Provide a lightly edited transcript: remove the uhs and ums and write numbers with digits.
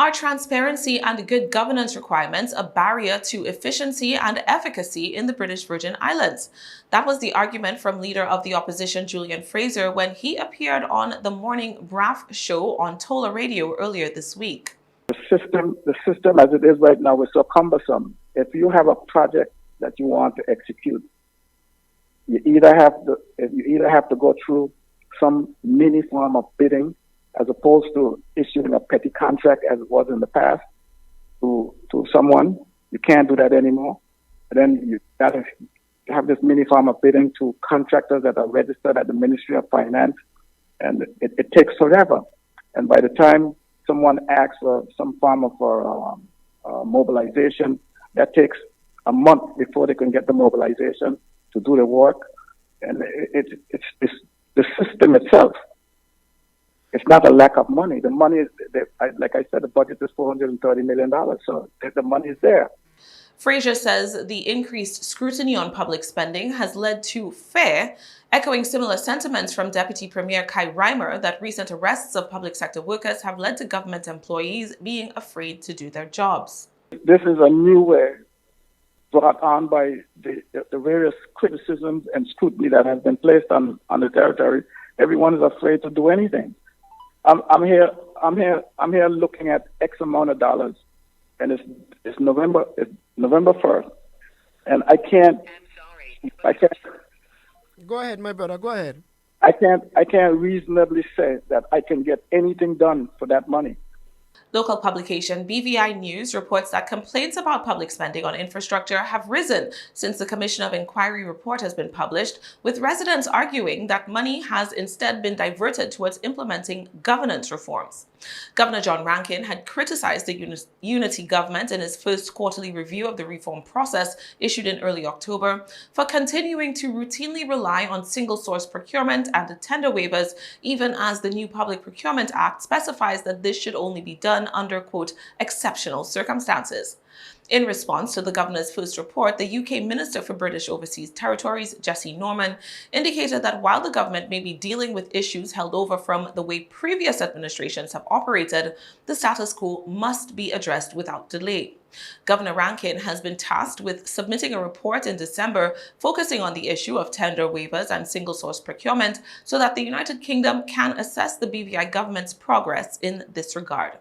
Are transparency and good governance requirements a barrier to efficiency and efficacy in the British Virgin Islands? That was the argument from leader of the opposition Julian Frasier when he appeared on the Morning Braff show on Tola radio earlier this week. The system as it is right now is so cumbersome. If you have a project that you want to execute, you either have to go through some mini form of bidding, as opposed to issuing a petty contract as it was in the past to someone. You can't do that anymore. And then you got to have this mini form of bidding to contractors that are registered at the Ministry of Finance, and it takes forever. And by the time someone asks for some form of mobilization, that takes a month before they can get the mobilization to do the work. And it's the system itself. It's not a lack of money. The money is, like I said, the budget is $430 million, so the money is there. Frasier says the increased scrutiny on public spending has led to fear, echoing similar sentiments from Deputy Premier Kai Reimer that recent arrests of public sector workers have led to government employees being afraid to do their jobs. This is a new way brought on by the various criticisms and scrutiny that has been placed on the territory. Everyone is afraid to do anything. I'm here looking at X amount of dollars, and it's November 1st, and I can't. Go ahead, my brother. Go ahead. I can't reasonably say that I can get anything done for that money. Local publication BVI News reports that complaints about public spending on infrastructure have risen since the Commission of Inquiry report has been published, with residents arguing that money has instead been diverted towards implementing governance reforms. Governor John Rankin had criticized the Unity government in his first quarterly review of the reform process issued in early October for continuing to routinely rely on single-source procurement and tender waivers, even as the new Public Procurement Act specifies that this should only be done under, quote, exceptional circumstances. In response to the governor's first report, the UK Minister for British Overseas Territories, Jessie Norman, indicated that while the government may be dealing with issues held over from the way previous administrations have operated, the status quo must be addressed without delay. Governor Rankin has been tasked with submitting a report in December focusing on the issue of tender waivers and single-source procurement so that the United Kingdom can assess the BVI government's progress in this regard.